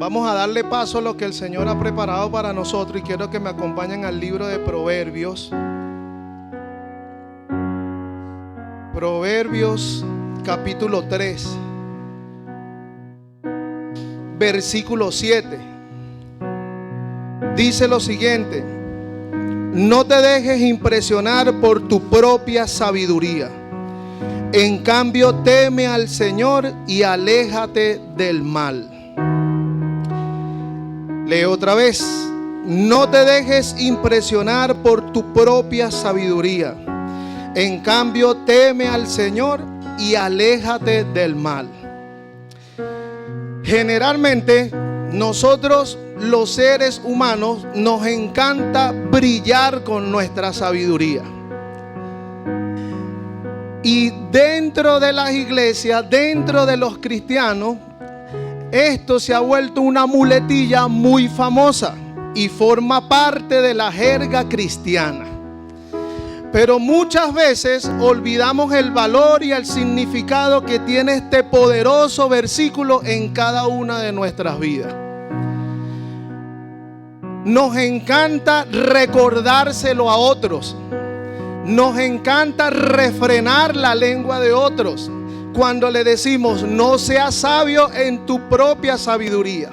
Vamos a darle paso a lo que el Señor ha preparado para nosotros y quiero que me acompañen al libro de Proverbios. Proverbios capítulo 3, versículo 7. Dice lo siguiente: no te dejes impresionar por tu propia sabiduría. En cambio, teme al Señor y aléjate del mal. Leo otra vez: no te dejes impresionar por tu propia sabiduría. En cambio, teme al Señor y aléjate del mal. Generalmente, nosotros los seres humanos nos encanta brillar con nuestra sabiduría. Y dentro de las iglesias, dentro de los cristianos, esto se ha vuelto una muletilla muy famosa y forma parte de la jerga cristiana. Pero muchas veces olvidamos el valor y el significado que tiene este poderoso versículo en cada una de nuestras vidas. Nos encanta recordárselo a otros. Nos encanta refrenar la lengua de otros cuando le decimos: no seas sabio en tu propia sabiduría.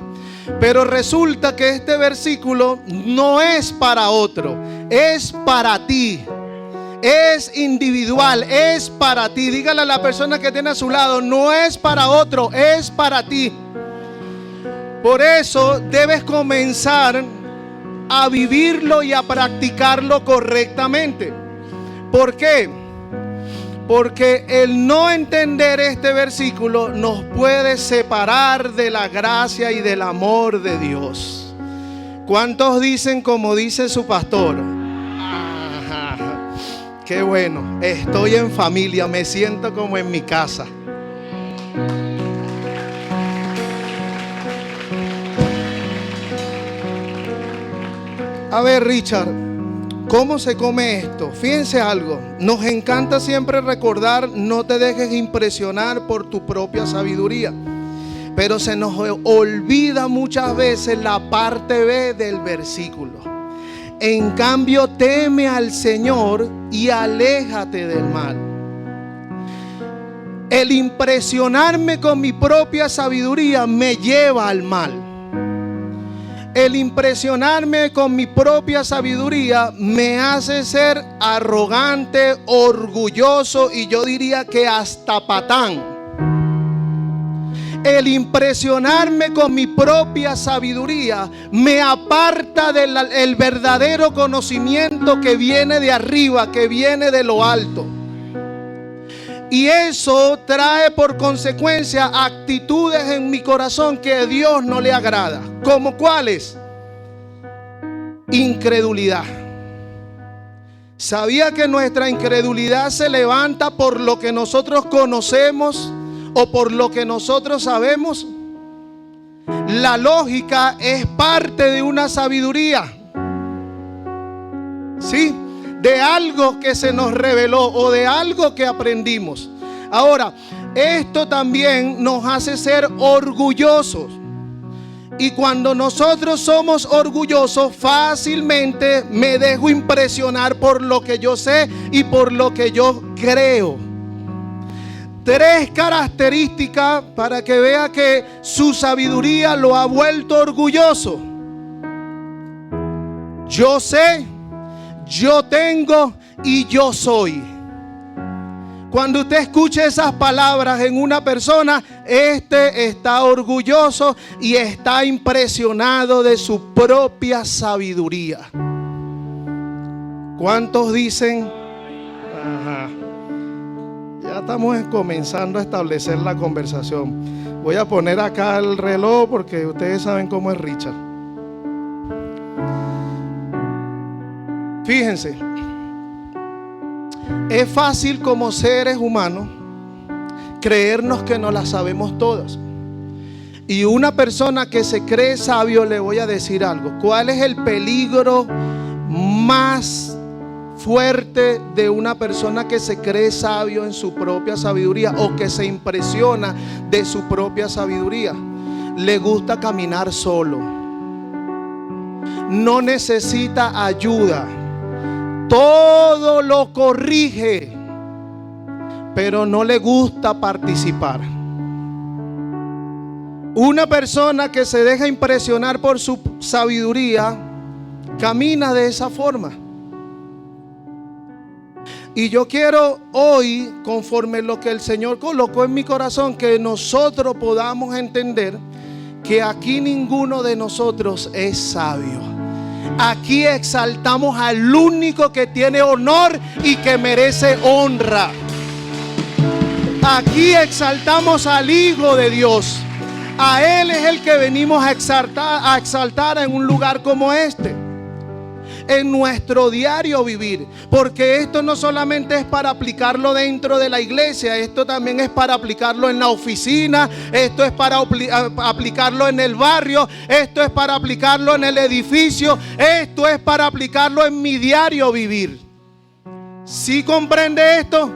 Pero resulta que este versículo no es para otro, es para ti. Es individual, es para ti. Dígale a la persona que tiene a su lado: no es para otro, es para ti. Por eso debes comenzar a vivirlo y a practicarlo correctamente. ¿Por qué? Porque el no entender este versículo nos puede separar de la gracia y del amor de Dios. ¿Cuántos dicen como dice su pastor? Qué bueno, estoy en familia, me siento como en mi casa. A ver, Richard, ¿cómo se come esto? Fíjense algo, nos encanta siempre recordar: no te dejes impresionar por tu propia sabiduría. Pero se nos olvida muchas veces la parte B del versículo. En cambio, teme al Señor y aléjate del mal. El impresionarme con mi propia sabiduría me lleva al mal. El impresionarme con mi propia sabiduría me hace ser arrogante, orgulloso y yo diría que hasta patán. El impresionarme con mi propia sabiduría me aparta del verdadero conocimiento que viene de arriba, que viene de lo alto. Y eso trae por consecuencia actitudes en mi corazón que a Dios no le agrada. ¿Como cuáles? Incredulidad. ¿Sabía que nuestra incredulidad se levanta por lo que nosotros conocemos o por lo que nosotros sabemos? La lógica es parte de una sabiduría, ¿sí? De algo que se nos reveló o de algo que aprendimos. Ahora, esto también nos hace ser orgullosos. Y cuando nosotros somos orgullosos, fácilmente me dejo impresionar por lo que yo sé y por lo que yo creo. 3 características para que vea que su sabiduría lo ha vuelto orgulloso. Yo sé, yo tengo y yo soy. Cuando usted escuche esas palabras en una persona, este está orgulloso y está impresionado de su propia sabiduría. ¿Cuántos dicen? Ajá. Ya estamos comenzando a establecer la conversación. Voy a poner acá el reloj porque ustedes saben cómo es Richard. Fíjense, es fácil como seres humanos creernos que no las sabemos todas. Y una persona que se cree sabio, le voy a decir algo. ¿Cuál es el peligro más fuerte de una persona que se cree sabio en su propia sabiduría o que se impresiona de su propia sabiduría? le gusta caminar solo. No necesita ayuda. Todo lo corrige, pero no le gusta participar. Una persona que se deja impresionar por su sabiduría camina de esa forma. Y yo quiero hoy, conforme lo que el Señor colocó en mi corazón, que nosotros podamos entender que aquí ninguno de nosotros es sabio. Aquí exaltamos al único que tiene honor y que merece honra. Aquí exaltamos al Hijo de Dios. A Él es el que venimos a exaltar en un lugar como este, en nuestro diario vivir. Porque esto no solamente es para aplicarlo dentro de la iglesia, esto también es para aplicarlo en la oficina, esto es para aplicarlo en el barrio, esto es para aplicarlo en el edificio, esto es para aplicarlo en mi diario vivir. ¿Sí comprende esto?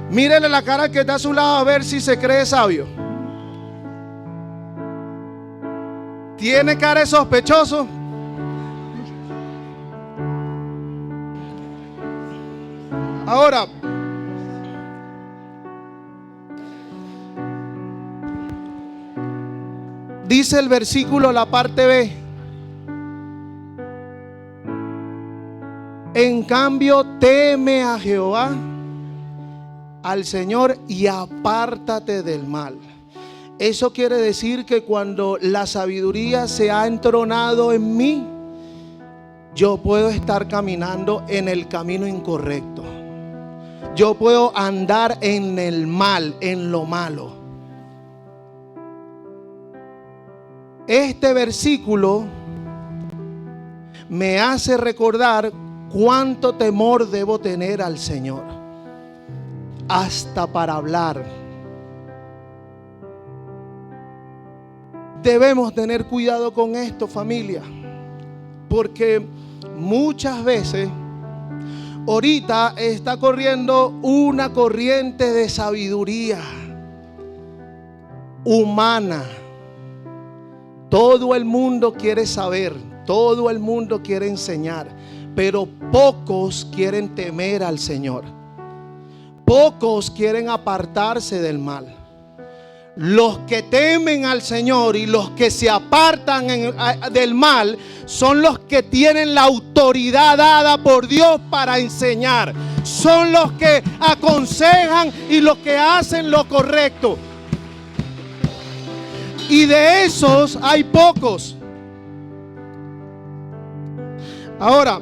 Mírele la cara al que está a su lado a ver si se cree sabio. ¿Tiene cara de sospechoso? Ahora, dice el versículo, la parte B: en cambio, teme a Jehová, al Señor, y apártate del mal. Eso quiere decir que cuando la sabiduría se ha entronado en mí, yo puedo estar caminando en el camino incorrecto. Yo puedo andar en el mal, en lo malo. Este versículo me hace recordar cuánto temor debo tener al Señor, hasta para hablar. Debemos tener cuidado con esto, familia, porque muchas veces ahorita está corriendo una corriente de sabiduría humana. Todo el mundo quiere saber, todo el mundo quiere enseñar, pero pocos quieren temer al Señor. Pocos quieren apartarse del mal. Los que temen al Señor y los que se apartan del mal son los que tienen la autoridad dada por Dios para enseñar. Son los que aconsejan y los que hacen lo correcto. Y de esos hay pocos. Ahora,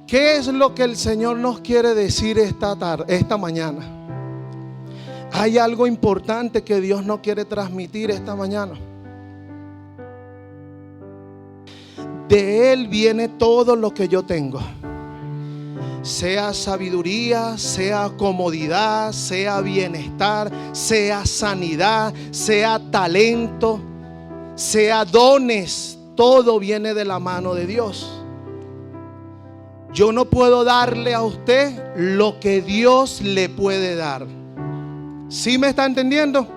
¿qué es lo que el Señor nos quiere decir esta mañana? Hay algo importante que Dios nos quiere transmitir esta mañana. De Él viene todo lo que yo tengo. Sea sabiduría, sea comodidad, sea bienestar, sea sanidad, sea talento, sea dones. Todo viene de la mano de Dios. Yo no puedo darle a usted lo que Dios le puede dar. ¿Sí me está entendiendo?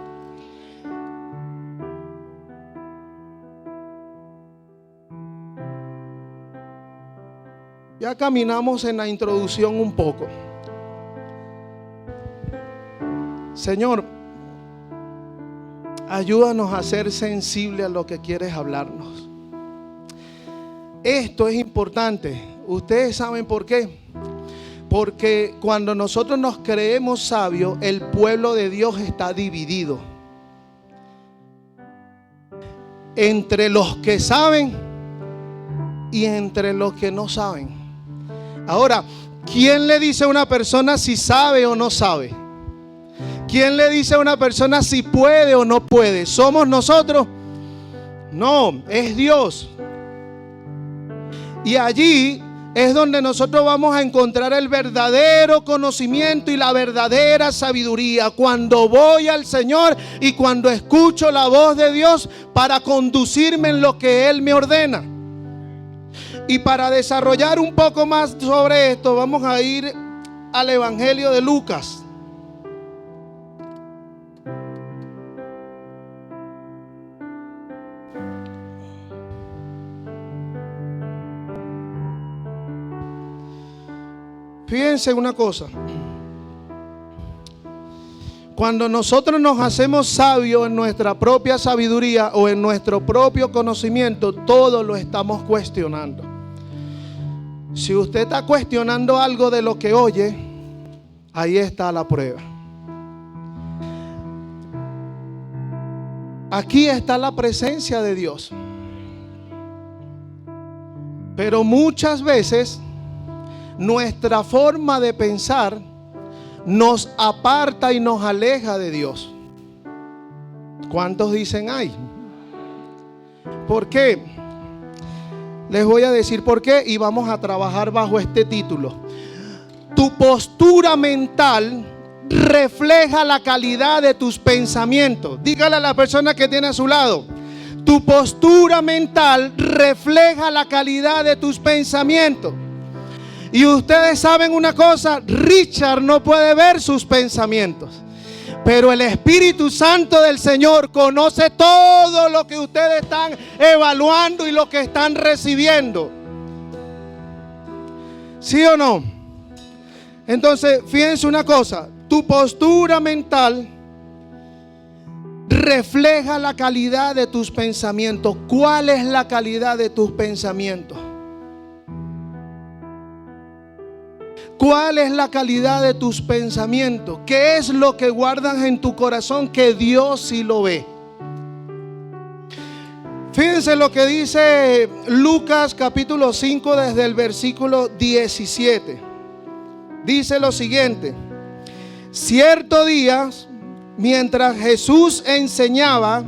Ya caminamos en la introducción un poco. Señor, ayúdanos a ser sensibles a lo que quieres hablarnos. Esto es importante. Ustedes saben por qué. Porque cuando nosotros nos creemos sabios, el pueblo de Dios está dividido entre los que saben y entre los que no saben. Ahora, ¿quién le dice a una persona si sabe o no sabe? ¿Quién le dice a una persona si puede o no puede? ¿Somos nosotros? No, es Dios. Y allí es donde nosotros vamos a encontrar el verdadero conocimiento y la verdadera sabiduría. Cuando voy al Señor y cuando escucho la voz de Dios para conducirme en lo que Él me ordena. Y para desarrollar un poco más sobre esto, vamos a ir al Evangelio de Lucas. Fíjense una cosa. Cuando nosotros nos hacemos sabios en nuestra propia sabiduría o en nuestro propio conocimiento, todo lo estamos cuestionando. Si usted está cuestionando algo de lo que oye, ahí está la prueba. Aquí está la presencia de Dios. Pero muchas veces nuestra forma de pensar nos aparta y nos aleja de Dios. ¿Cuántos dicen ay? ¿Por qué? Les voy a decir por qué y vamos a trabajar bajo este título. Tu postura mental refleja la calidad de tus pensamientos. Dígale a la persona que tiene a su lado: tu postura mental refleja la calidad de tus pensamientos. Y ustedes saben una cosa, Richard no puede ver sus pensamientos, pero el Espíritu Santo del Señor conoce todo lo que ustedes están evaluando y lo que están recibiendo. ¿Sí o no? Entonces, fíjense una cosa, tu postura mental refleja la calidad de tus pensamientos. ¿Cuál es la calidad de tus pensamientos? ¿Cuál es la calidad de tus pensamientos? ¿Qué es lo que guardas en tu corazón que Dios sí lo ve? Fíjense lo que dice Lucas capítulo 5 desde el versículo 17. Dice lo siguiente: cierto día, mientras Jesús enseñaba,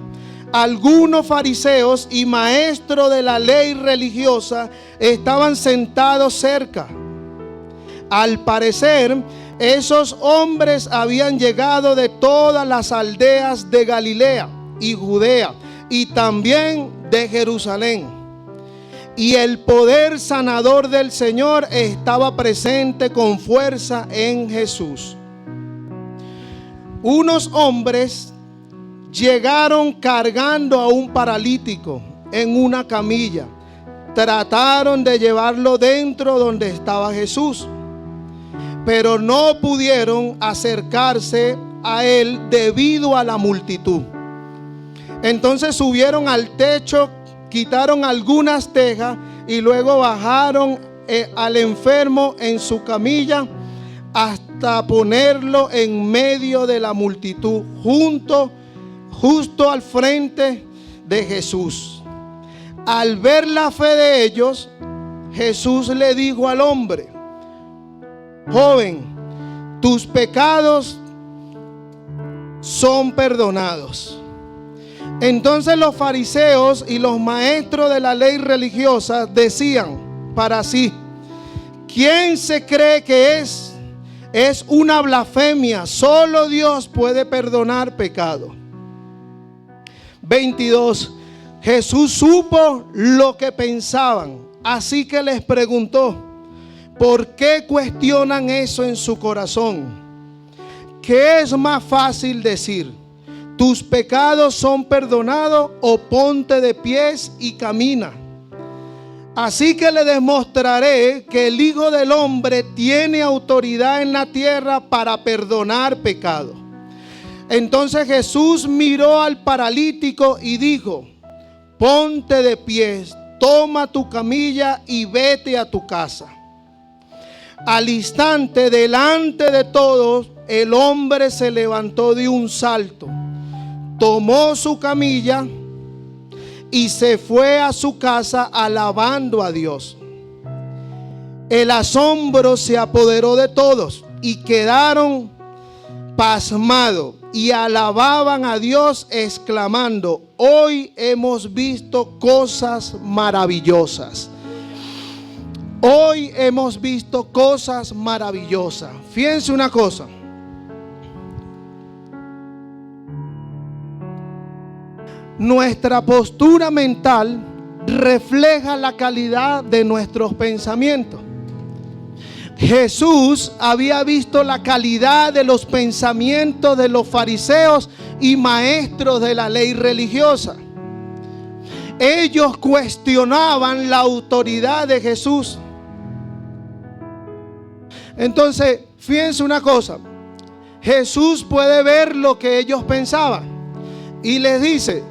algunos fariseos y maestros de la ley religiosa estaban sentados cerca. Al parecer, esos hombres habían llegado de todas las aldeas de Galilea y Judea y también de Jerusalén. Y el poder sanador del Señor estaba presente con fuerza en Jesús. Unos hombres llegaron cargando a un paralítico en una camilla. Trataron de llevarlo dentro donde estaba Jesús, pero no pudieron acercarse a él debido a la multitud. Entonces subieron al techo, quitaron algunas tejas y luego bajaron al enfermo en su camilla hasta ponerlo en medio de la multitud, justo al frente de Jesús. Al ver la fe de ellos, Jesús le dijo al hombre: joven, tus pecados son perdonados. Entonces los fariseos y los maestros de la ley religiosa decían para sí: ¿quién se cree que es? Es una blasfemia. Solo Dios puede perdonar pecado. 22. Jesús supo lo que pensaban, así que les preguntó: ¿por qué cuestionan eso en su corazón? ¿Qué es más fácil decir? ¿Tus pecados son perdonados? O ponte de pies y camina. Así que le demostraré que el Hijo del Hombre tiene autoridad en la tierra para perdonar pecados. Entonces Jesús miró al paralítico y dijo: ponte de pies, toma tu camilla y vete a tu casa. Al instante, delante de todos, el hombre se levantó de un salto, tomó su camilla y se fue a su casa alabando a Dios. El asombro se apoderó de todos y quedaron pasmados y alababan a Dios exclamando: hoy hemos visto cosas maravillosas. Hoy hemos visto cosas maravillosas. Fíjense una cosa. Nuestra postura mental refleja la calidad de nuestros pensamientos. Jesús había visto la calidad de los pensamientos de los fariseos y maestros de la ley religiosa. Ellos cuestionaban la autoridad de Jesús. Entonces, fíjense una cosa. Jesús puede ver lo que ellos pensaban y les dice: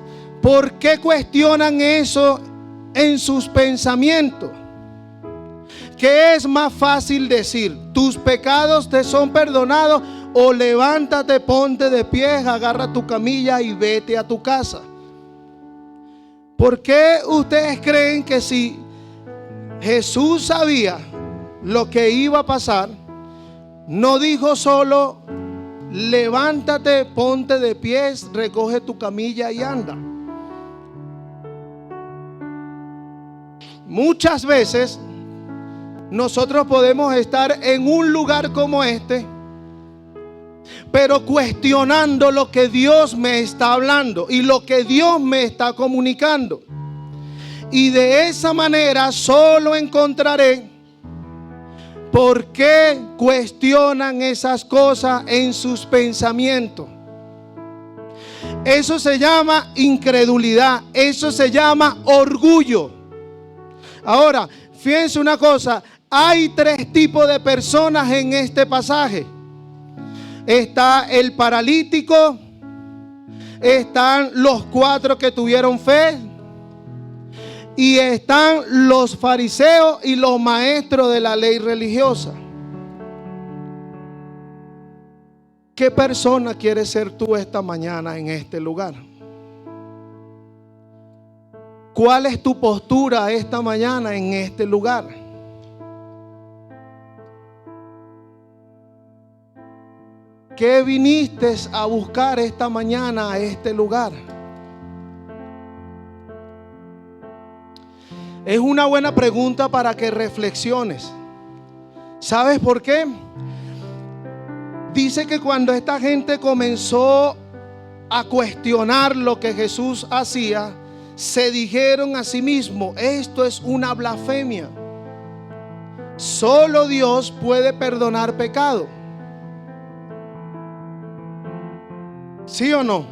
¿por qué cuestionan eso en sus pensamientos? ¿Qué es más fácil decir? ¿Tus pecados te son perdonados? O levántate, ponte de pie, agarra tu camilla y vete a tu casa. ¿Por qué ustedes creen que si Jesús sabía lo que iba a pasar, no dijo solo: levántate, ponte de pie, recoge tu camilla y anda? Muchas veces nosotros podemos estar en un lugar como este, pero cuestionando lo que Dios me está hablando y lo que Dios me está comunicando. Y de esa manera solo encontraré por qué cuestionan esas cosas en sus pensamientos. Eso se llama incredulidad, eso se llama orgullo. Ahora, fíjense una cosa, hay tres tipos de personas en este pasaje. Está el paralítico, están los 4 que tuvieron fe, y están los fariseos y los maestros de la ley religiosa. ¿Qué persona quieres ser tú esta mañana en este lugar? ¿Cuál es tu postura esta mañana en este lugar? ¿Qué viniste a buscar esta mañana a este lugar? Es una buena pregunta para que reflexiones. ¿Sabes por qué? Dice que cuando esta gente comenzó a cuestionar lo que Jesús hacía, se dijeron a sí mismos: esto es una blasfemia. Solo Dios puede perdonar pecado. ¿Sí o no?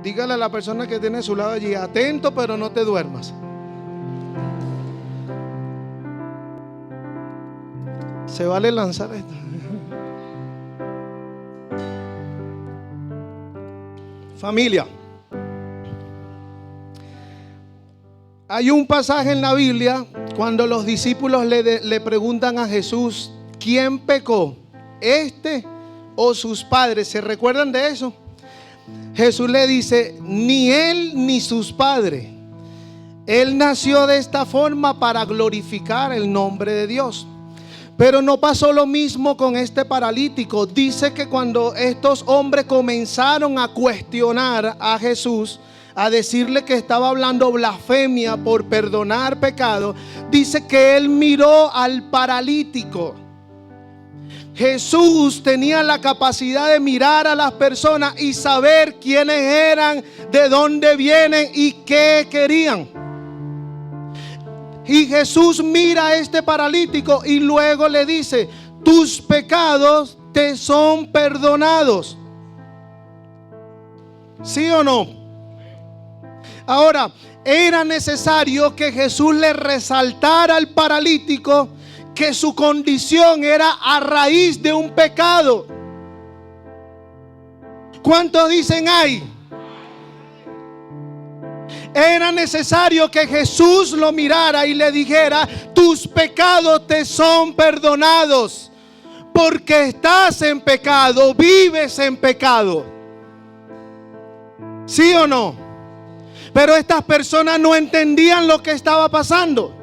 Dígale a la persona que tiene a su lado allí: atento, pero no te duermas. Se vale lanzar esto. Familia, hay un pasaje en la Biblia cuando los discípulos le preguntan a Jesús: ¿quién pecó, este o sus padres? ¿Se recuerdan de eso? Jesús le dice: ni él ni sus padres. Él nació de esta forma para glorificar el nombre de Dios. Pero no pasó lo mismo con este paralítico. Dice que cuando estos hombres comenzaron a cuestionar a Jesús, a decirle que estaba hablando blasfemia por perdonar pecado, dice que él miró al paralítico. Jesús tenía la capacidad de mirar a las personas y saber quiénes eran, de dónde vienen y qué querían. Y Jesús mira a este paralítico y luego le dice: tus pecados te son perdonados. ¿Sí o no? Ahora, era necesario que Jesús le resaltara al paralítico que su condición era a raíz de un pecado. ¿Cuántos dicen ay? Era necesario que Jesús lo mirara y le dijera: tus pecados te son perdonados, porque estás en pecado, vives en pecado. ¿Sí o no? Pero estas personas no entendían lo que estaba pasando.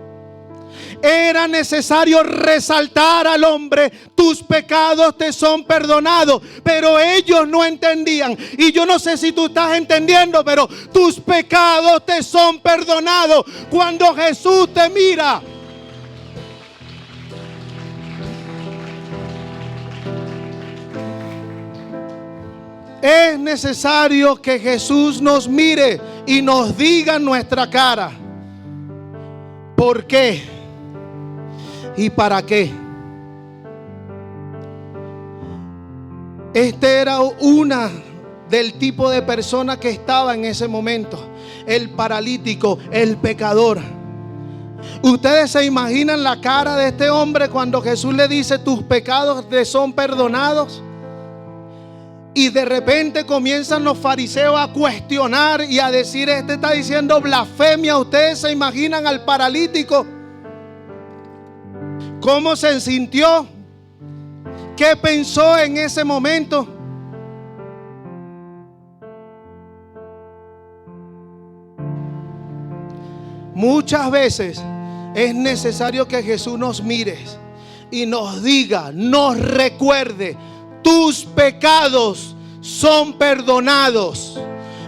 Era necesario resaltar al hombre: tus pecados te son perdonados. Pero ellos no entendían. Y yo no sé si tú estás entendiendo, pero tus pecados te son perdonados cuando Jesús te mira. Es necesario que Jesús nos mire y nos diga en nuestra cara: ¿por qué? ¿Y para qué? Este era una del tipo de persona que estaba en ese momento: el paralítico, el pecador. Ustedes se imaginan la cara de este hombre cuando Jesús le dice: tus pecados te son perdonados. Y de repente comienzan los fariseos a cuestionar y a decir: este está diciendo blasfemia. Ustedes se imaginan al paralítico cómo se sintió, qué pensó en ese momento. Muchas veces es necesario que Jesús nos mire y nos diga, nos recuerde: tus pecados son perdonados.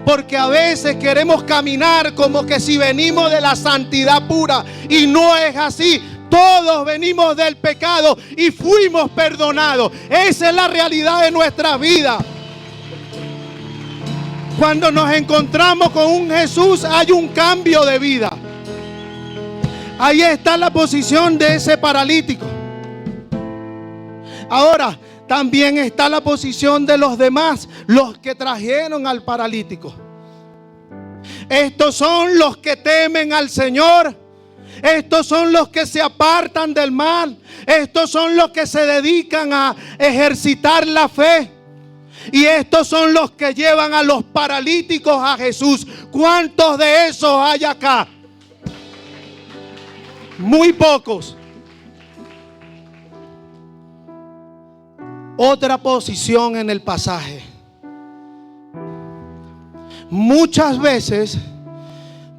Porque a veces queremos caminar como que si venimos de la santidad pura, y no es así. Todos venimos del pecado y fuimos perdonados. Esa es la realidad de nuestra vida. Cuando nos encontramos con un Jesús, hay un cambio de vida. Ahí está la posición de ese paralítico. Ahora, también está la posición de los demás, los que trajeron al paralítico. Estos son los que temen al Señor. Estos son los que se apartan del mal. Estos son los que se dedican a ejercitar la fe. Y estos son los que llevan a los paralíticos a Jesús. ¿Cuántos de esos hay acá? Muy pocos. Otra posición en el pasaje. Muchas veces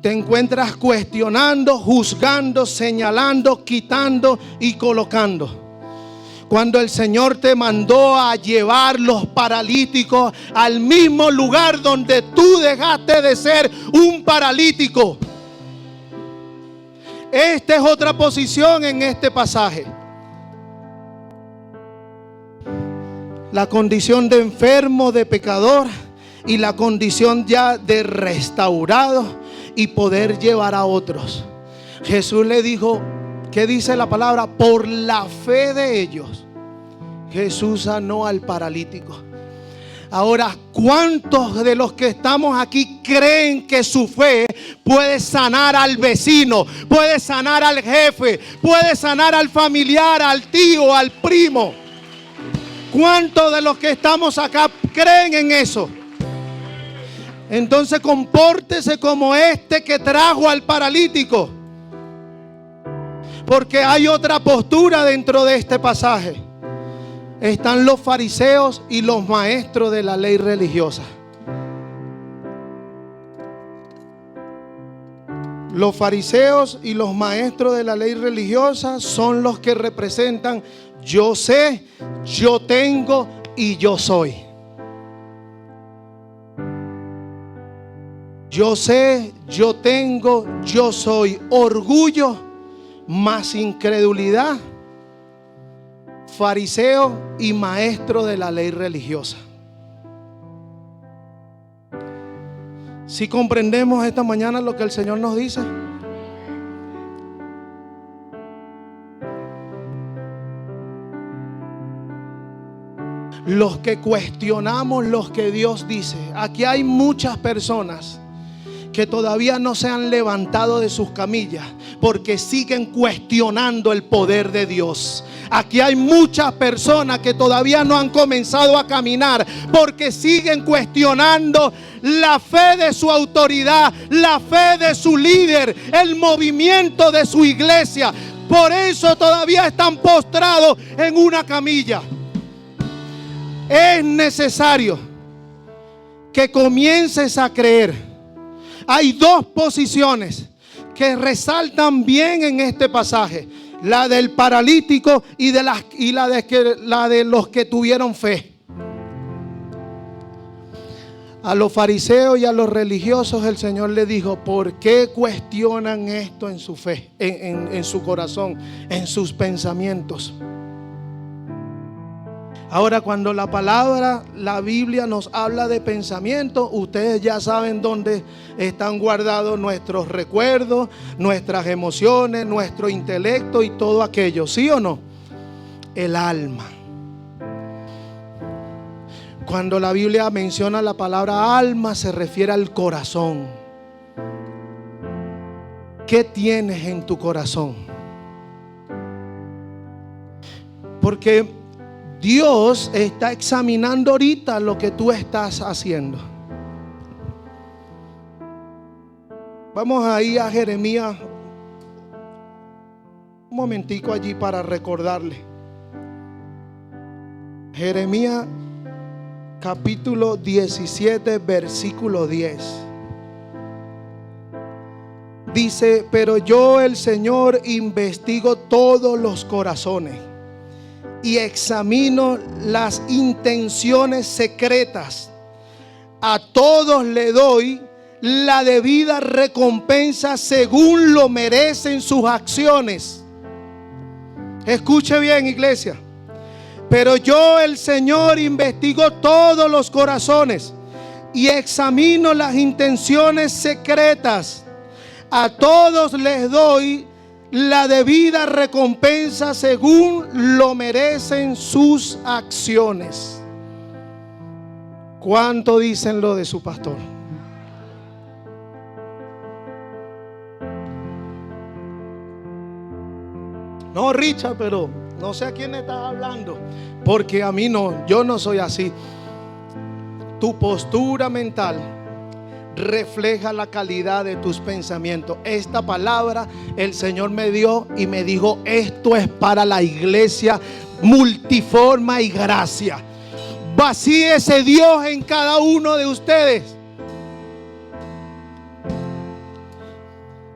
te encuentras cuestionando, juzgando, señalando, quitando y colocando. Cuando el Señor te mandó a llevar los paralíticos al mismo lugar donde tú dejaste de ser un paralítico. Esta es otra posición en este pasaje. La condición de enfermo, de pecador, y la condición ya de restaurado y poder llevar a otros. Jesús le dijo, ¿qué dice la palabra? Por la fe de ellos, Jesús sanó al paralítico. Ahora, ¿cuántos de los que estamos aquí creen que su fe puede sanar al vecino, puede sanar al jefe, puede sanar al familiar, al tío, al primo? ¿Cuántos de los que estamos acá creen en eso? Entonces compórtese como este que trajo al paralítico. Porque hay otra postura dentro de este pasaje. Están los fariseos y los maestros de la ley religiosa. Los fariseos y los maestros de la ley religiosa son los que representan: yo sé, yo tengo y yo soy. Yo sé, yo tengo, yo soy. Orgullo más incredulidad. Fariseo y maestro de la ley religiosa. ¿Sí comprendemos esta mañana lo que el Señor nos dice? Los que cuestionamos lo que Dios dice. Aquí hay muchas personas que todavía no se han levantado de sus camillas porque siguen cuestionando el poder de Dios. Aquí hay muchas personas que todavía no han comenzado a caminar porque siguen cuestionando la fe de su autoridad, la fe de su líder, el movimiento de su iglesia. Por eso todavía están postrados en una camilla. Es necesario que comiences a creer. Hay dos posiciones que resaltan bien en este pasaje: la del paralítico y la de los que tuvieron fe. A los fariseos y a los religiosos el Señor le dijo: ¿por qué cuestionan esto en su fe, en su corazón, en sus pensamientos? Ahora, cuando la Biblia nos habla de pensamiento, ustedes ya saben dónde están guardados nuestros recuerdos, nuestras emociones, nuestro intelecto y todo aquello, ¿sí o no? El alma. Cuando la Biblia menciona la palabra alma, se refiere al corazón. ¿qué tienes en tu corazón? Porque Dios está examinando ahorita lo que tú estás haciendo. Vamos ahí a Jeremías. Un momentico allí para recordarle. Jeremías capítulo 17, versículo 10. Dice: pero yo, el Señor, investigo todos los corazones y examino las intenciones secretas. A todos le doy la debida recompensa según lo merecen sus acciones. Escuche bien, iglesia. Pero yo, el Señor, investigo todos los corazones y examino las intenciones secretas. A todos les doy la debida recompensa según lo merecen sus acciones. ¿Cuánto dicen lo de su pastor? No, Richard, pero no sé a quién estás hablando, porque a mí no, yo no soy así. Tu postura mental refleja la calidad de tus pensamientos. Esta palabra el Señor me dio y me dijo: esto es para la iglesia multiforma y gracia. Vacíese Dios en cada uno de ustedes.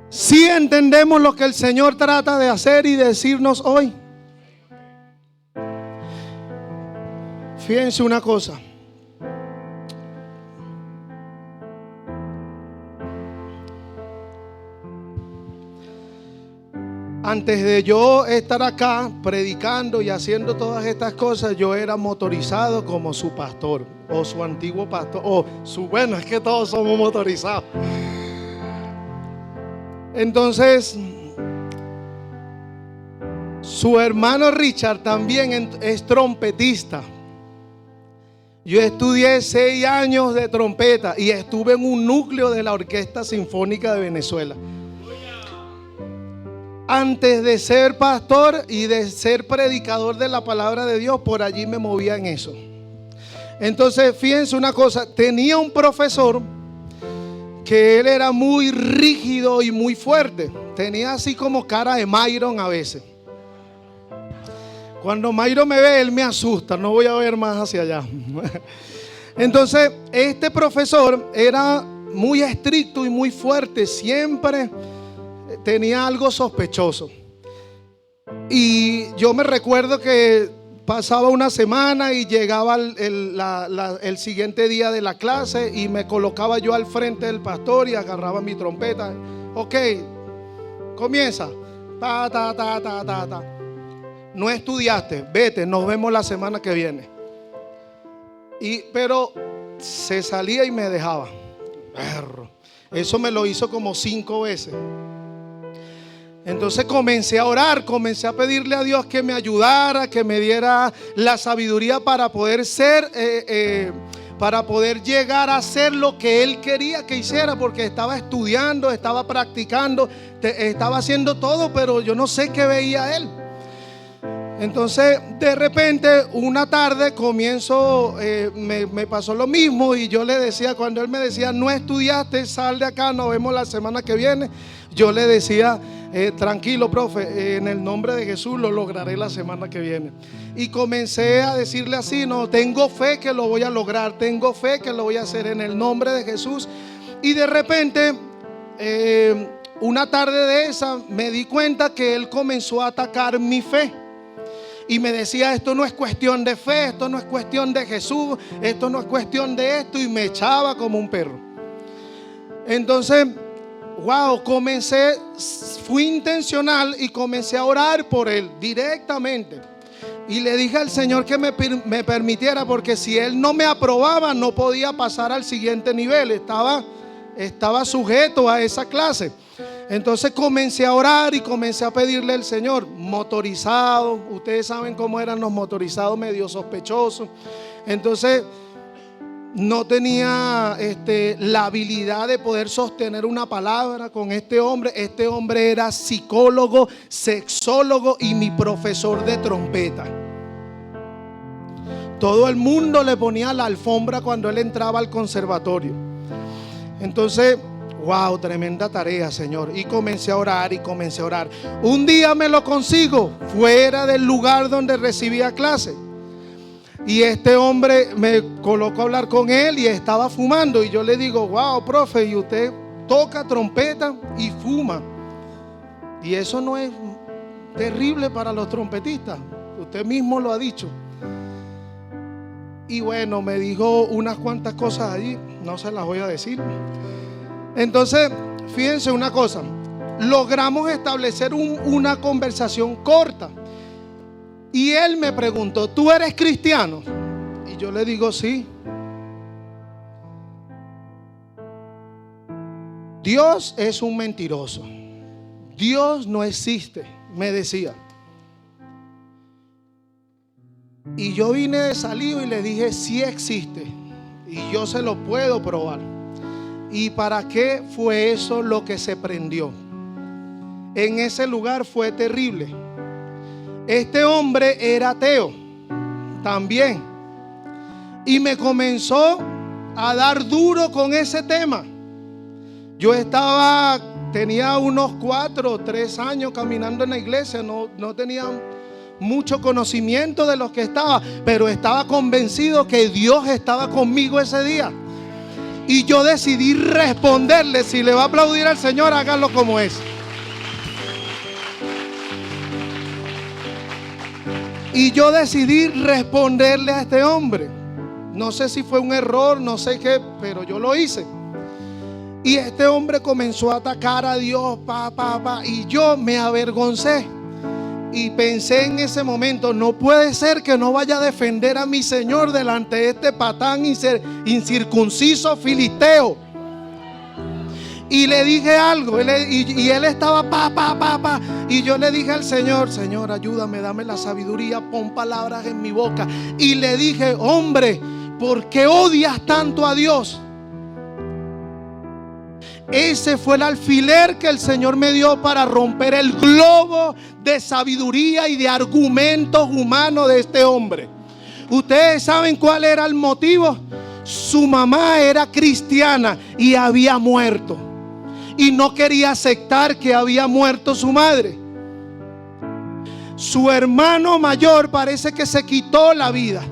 Si entendemos lo que el Señor trata de hacer y decirnos hoy. Fíjense una cosa. Antes de yo estar acá predicando y haciendo todas estas cosas, yo era motorizado como su pastor o su antiguo pastor o su, bueno, es que todos somos motorizados. Entonces, su hermano Richard también es trompetista. Yo estudié 6 años de trompeta y estuve en un núcleo de la Orquesta Sinfónica de Venezuela. Antes de ser pastor y de ser predicador de la palabra de Dios, por allí me movía en eso. Entonces, fíjense una cosa, tenía un profesor que él era muy rígido y muy fuerte. Tenía así como cara de Myron a veces. Cuando Myron me ve, él me asusta. No voy a ver más hacia allá. Entonces, este profesor era muy estricto y muy fuerte. Siempre tenía algo sospechoso. Y yo me recuerdo que pasaba una semana y llegaba el siguiente día de la clase y me colocaba yo al frente del pastor y agarraba mi trompeta. Ok, comienza. Ta, ta, ta, ta, ta, ta. No estudiaste, vete, nos vemos la semana que viene. Pero se salía y me dejaba. Eso me lo hizo como 5 veces. Entonces comencé a orar, comencé a pedirle a Dios que me ayudara, que me diera la sabiduría para poder para poder llegar a hacer lo que Él quería que hiciera, porque estaba estudiando, estaba practicando, estaba haciendo todo, pero yo no sé qué veía Él. Entonces de repente una tarde me pasó lo mismo y yo le decía, cuando él me decía: no estudiaste, sal de acá, nos vemos la semana que viene, yo le decía: tranquilo, profe, en el nombre de Jesús lo lograré la semana que viene. Y comencé a decirle así: no, tengo fe que lo voy a lograr, tengo fe que lo voy a hacer en el nombre de Jesús. Y de repente una tarde de esa me di cuenta que él comenzó a atacar mi fe. Y me decía: esto no es cuestión de fe, esto no es cuestión de Jesús, esto no es cuestión de esto. Y me echaba como un perro. Entonces, wow, fui intencional y comencé a orar por él directamente. Y le dije al Señor que me permitiera, porque si él no me aprobaba, no podía pasar al siguiente nivel. Estaba sujeto a esa clase. Entonces comencé a orar y comencé a pedirle al Señor. Motorizado, ustedes saben cómo eran los motorizados, medio sospechosos. Entonces no tenía la habilidad de poder sostener una palabra con este hombre. Este hombre era psicólogo, sexólogo y mi profesor de trompeta. Todo el mundo le ponía la alfombra cuando él entraba al conservatorio. Entonces, wow, tremenda tarea, Señor. Y comencé a orar y comencé a orar. Un día me lo consigo fuera del lugar donde recibía clase. Y este hombre me colocó a hablar con él y estaba fumando. Y yo le digo, wow, profe, y usted toca trompeta y fuma. Y eso no es terrible para los trompetistas. Usted mismo lo ha dicho. Y bueno, me dijo unas cuantas cosas allí. No se las voy a decir. Entonces, fíjense una cosa. Logramos establecer una conversación corta. Y él me preguntó, ¿tú eres cristiano? Y yo le digo, sí. Dios es un mentiroso. Dios no existe, me decía. Y yo vine de salido y le dije, sí existe. Y yo se lo puedo probar. ¿Y para qué fue eso lo que se prendió? En ese lugar fue terrible. Este hombre era ateo también. Y me comenzó a dar duro con ese tema. Yo tenía unos 4 o 3 años caminando en la iglesia. No tenía mucho conocimiento de lo que estaba, pero estaba convencido que Dios estaba conmigo ese día. Y yo decidí responderle. Si le va a aplaudir al Señor, hágalo como es. Y yo decidí responderle a este hombre. No sé si fue un error, no sé qué, pero yo lo hice. Y este hombre comenzó a atacar a Dios, y yo me avergoncé. Y pensé en ese momento, no puede ser que no vaya a defender a mi Señor delante de este patán incircunciso filisteo. Y le dije algo, y él estaba y yo le dije al Señor, Señor, ayúdame, dame la sabiduría, pon palabras en mi boca. Y le dije, hombre, ¿por qué odias tanto a Dios? Ese fue el alfiler que el Señor me dio para romper el globo de sabiduría y de argumentos humanos de este hombre. Ustedes saben cuál era el motivo. Su mamá era cristiana y había muerto. Y no quería aceptar que había muerto su madre. Su hermano mayor parece que se quitó la vida.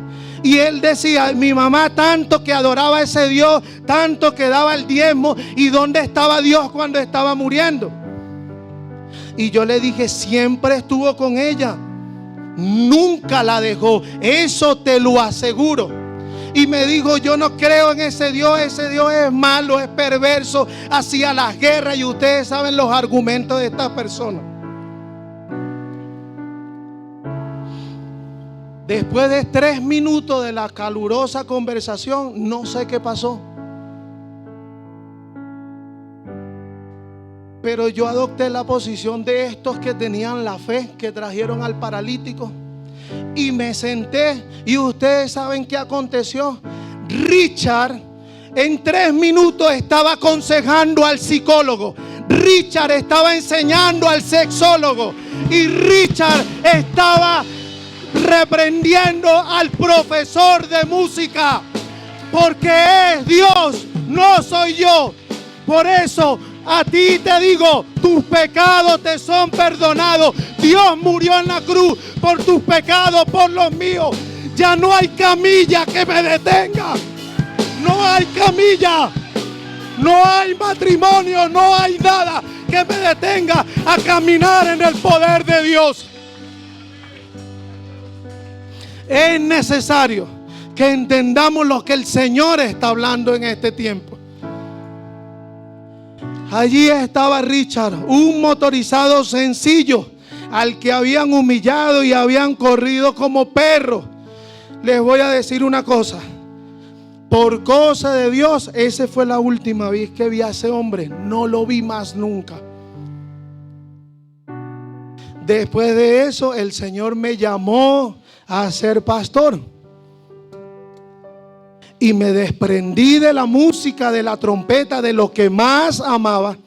Y él decía, mi mamá tanto que adoraba a ese Dios, tanto que daba el diezmo, ¿y dónde estaba Dios cuando estaba muriendo? Y yo le dije, siempre estuvo con ella, nunca la dejó, eso te lo aseguro. Y me dijo, yo no creo en ese Dios es malo, es perverso, hacía las guerras. Y ustedes saben los argumentos de esta persona. Después de 3 minutos de la calurosa conversación, no sé qué pasó, pero yo adopté la posición de estos que tenían la fe, que trajeron al paralítico, y me senté. Y ustedes saben qué aconteció. Richard en 3 minutos estaba aconsejando al psicólogo, Richard estaba enseñando al sexólogo, y Richard estaba reprendiendo al profesor de música, porque es Dios, no soy yo. Por eso a ti te digo, tus pecados te son perdonados. Dios murió en la cruz por tus pecados, por los míos. Ya no hay camilla que me detenga. No hay camilla, no hay matrimonio, no hay nada que me detenga a caminar en el poder de Dios. Es necesario que entendamos lo que el Señor está hablando en este tiempo. Allí estaba Richard, un motorizado sencillo al que habían humillado y habían corrido como perros. Les voy a decir una cosa. Por cosa de Dios, esa fue la última vez que vi a ese hombre. No lo vi más nunca. Después de eso, el Señor me llamó a ser pastor. y me desprendí de la música, de la trompeta, de lo que más amaba,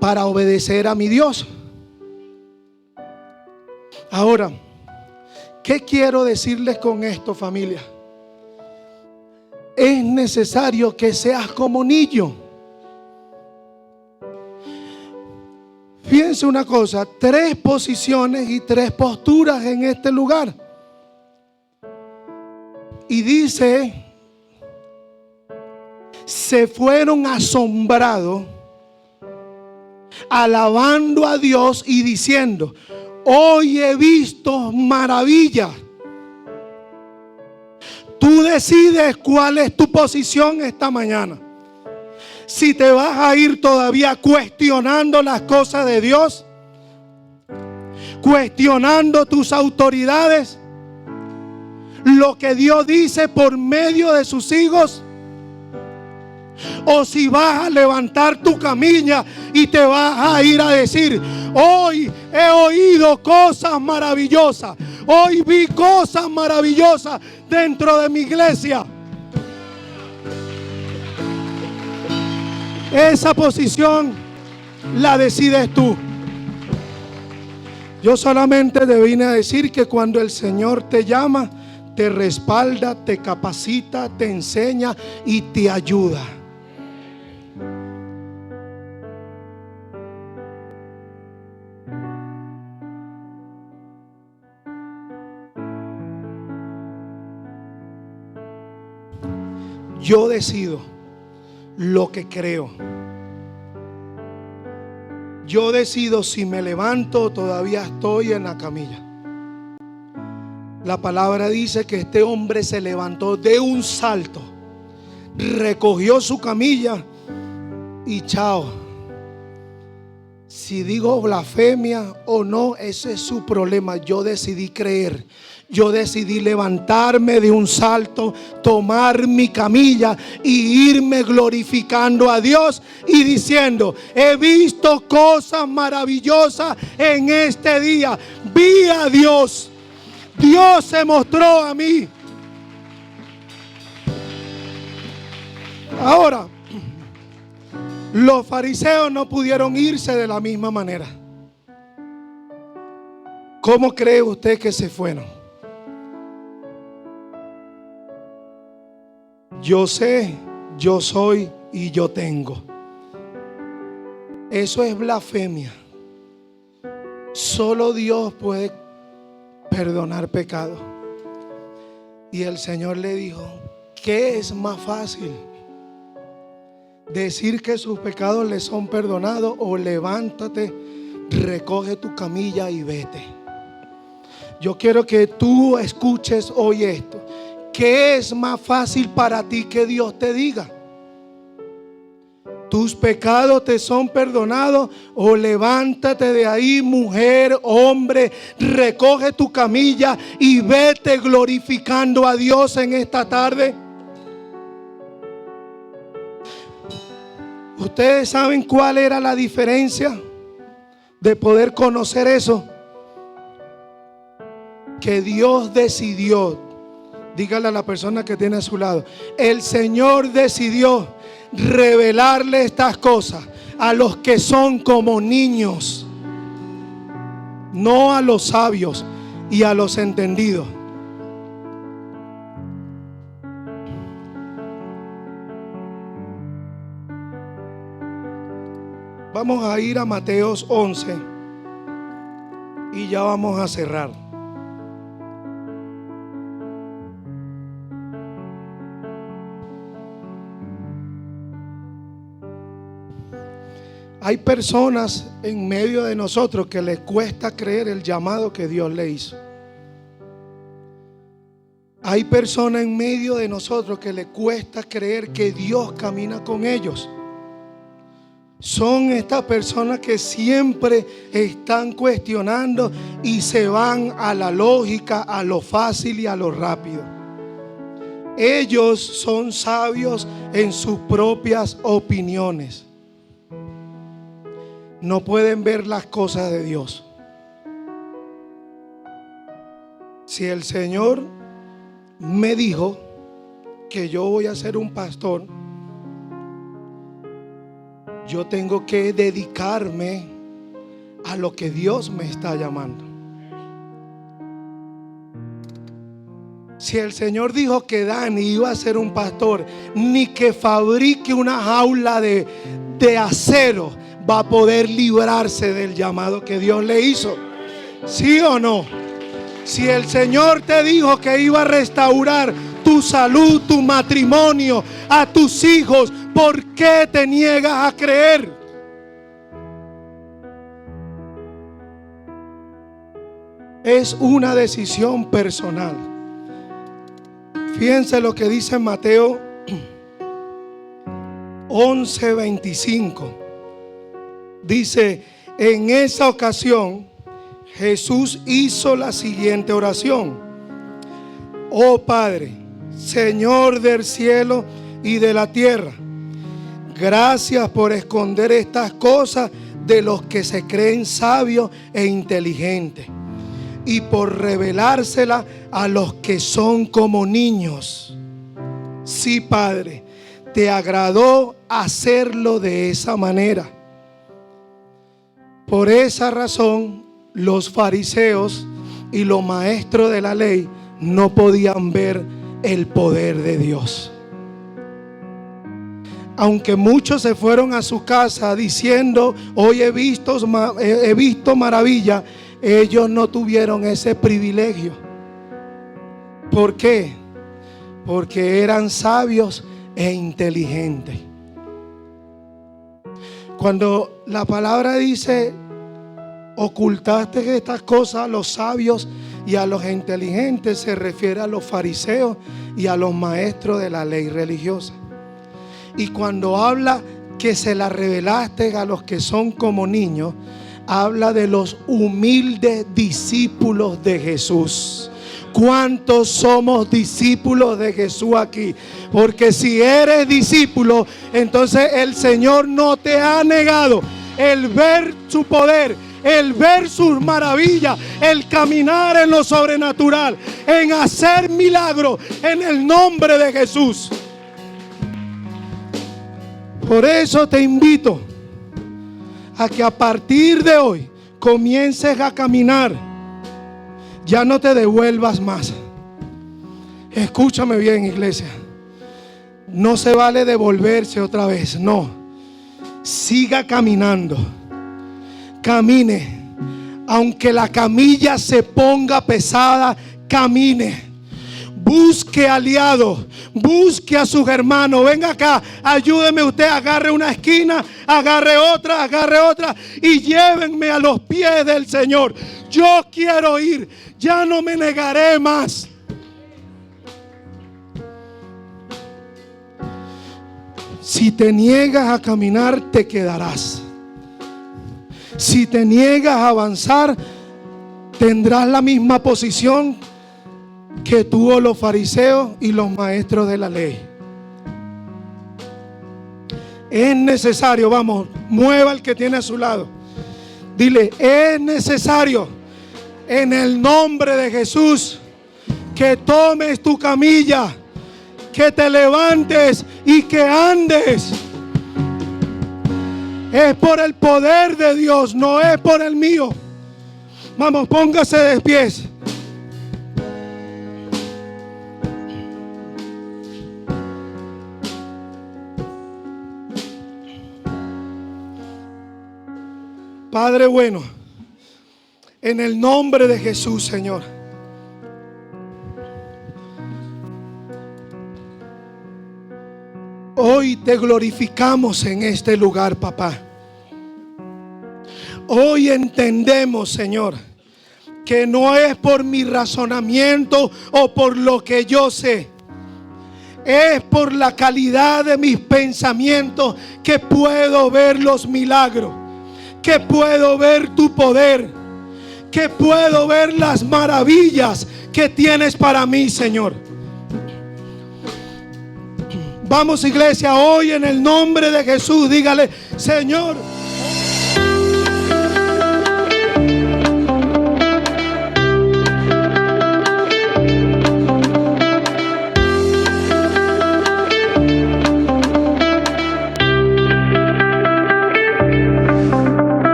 para obedecer a mi Dios. Ahora, ¿qué quiero decirles con esto, familia? Es necesario que seas como niño. Fíjense una cosa, 3 posiciones y 3 posturas en este lugar. Y dice, se fueron asombrados, alabando a Dios y diciendo, hoy he visto maravillas. Tú decides cuál es tu posición esta mañana. Si te vas a ir todavía cuestionando las cosas de Dios, cuestionando tus autoridades, lo que Dios dice por medio de sus hijos, o si vas a levantar tu camilla y te vas a ir a decir, hoy he oído cosas maravillosas, hoy vi cosas maravillosas dentro de mi iglesia. Esa posición la decides tú. Yo solamente te vine a decir que cuando el Señor te llama, te respalda, te capacita, te enseña y te ayuda. Yo decido lo que creo. Yo decido si me levanto o todavía estoy en la camilla. La palabra dice que este hombre se levantó de un salto, recogió su camilla y chao. Si digo blasfemia o no, ese es su problema. Yo decidí creer. Yo decidí levantarme de un salto, tomar mi camilla y irme glorificando a Dios y diciendo, he visto cosas maravillosas en este día. Vi a Dios. Dios se mostró a mí. Ahora, los fariseos no pudieron irse de la misma manera. ¿Cómo cree usted que se fueron? Yo sé, yo soy y yo tengo. Eso es blasfemia. Solo Dios puede perdonar pecado. Y el Señor le dijo, ¿qué es más fácil? ¿Decir que sus pecados le son perdonados o levántate, recoge tu camilla y vete? Yo quiero que tú escuches hoy esto. ¿Qué es más fácil para ti que Dios te diga? ¿Tus pecados te son perdonados o levántate de ahí, mujer, hombre, recoge tu camilla y vete glorificando a Dios en esta tarde? ¿Ustedes saben cuál era la diferencia de poder conocer eso? Que Dios decidió. Dígale a la persona que tiene a su lado, el Señor decidió revelarle estas cosas a los que son como niños, no a los sabios y a los entendidos. Vamos a ir a Mateos 11 y ya vamos a cerrar. Hay personas en medio de nosotros que les cuesta creer el llamado que Dios le hizo. Hay personas en medio de nosotros que les cuesta creer que Dios camina con ellos. Son estas personas que siempre están cuestionando y se van a la lógica, a lo fácil y a lo rápido. Ellos son sabios en sus propias opiniones. No pueden ver las cosas de Dios. Si el Señor me dijo, que yo voy a ser un pastor, yo tengo que dedicarme a lo que Dios me está llamando. Si el Señor dijo que Dani iba a ser un pastor, ni que fabrique una jaula de acero va a poder librarse del llamado que Dios le hizo. ¿Sí o no? Si el Señor te dijo que iba a restaurar tu salud, tu matrimonio, a tus hijos, ¿por qué te niegas a creer? Es una decisión personal. Fíjense lo que dice Mateo 11:25. Dice: en esa ocasión Jesús hizo la siguiente oración: oh Padre, Señor del cielo y de la tierra, gracias por esconder estas cosas de los que se creen sabios e inteligentes, y por revelársela a los que son como niños. Sí, Padre, te agradó hacerlo de esa manera. Por esa razón, los fariseos y los maestros de la ley no podían ver el poder de Dios. Aunque muchos se fueron a su casa diciendo: hoy he visto maravilla, ellos no tuvieron ese privilegio. ¿Por qué? Porque eran sabios e inteligentes. Cuando la palabra dice: ocultaste estas cosas a los sabios y a los inteligentes, se refiere a los fariseos y a los maestros de la ley religiosa. Y cuando habla que se la revelaste a los que son como niños, habla de los humildes discípulos de Jesús. ¿Cuántos somos discípulos de Jesús aquí? Porque si eres discípulo, entonces el Señor no te ha negado el ver su poder, el ver sus maravillas, el caminar en lo sobrenatural, en hacer milagros en el nombre de Jesús. Por eso te invito a que a partir de hoy comiences a caminar. Ya no te devuelvas más. Escúchame bien, iglesia. No se vale devolverse otra vez, no. Siga caminando. Camine. Aunque la camilla se ponga pesada, camine. Busque aliados, busque a sus hermanos. Venga acá, ayúdeme usted, agarre una esquina, agarre otra y llévenme a los pies del Señor. Yo quiero ir, ya no me negaré más. Si te niegas a caminar, te quedarás. Si te niegas a avanzar, tendrás la misma posición que tuvo los fariseos y los maestros de la ley. Es necesario, vamos, mueva al que tiene a su lado. Dile: es necesario, en el nombre de Jesús, que tomes tu camilla, que te levantes y que andes. Es por el poder de Dios, no es por el mío. Vamos, póngase de pies. Padre bueno, en el nombre de Jesús, Señor, hoy te glorificamos en este lugar, papá. Hoy entendemos, Señor, que no es por mi razonamiento o por lo que yo sé. Es por la calidad de mis pensamientos que puedo ver los milagros, que puedo ver tu poder, que puedo ver las maravillas que tienes para mí, Señor. Vamos, iglesia, hoy en el nombre de Jesús, dígale: Señor,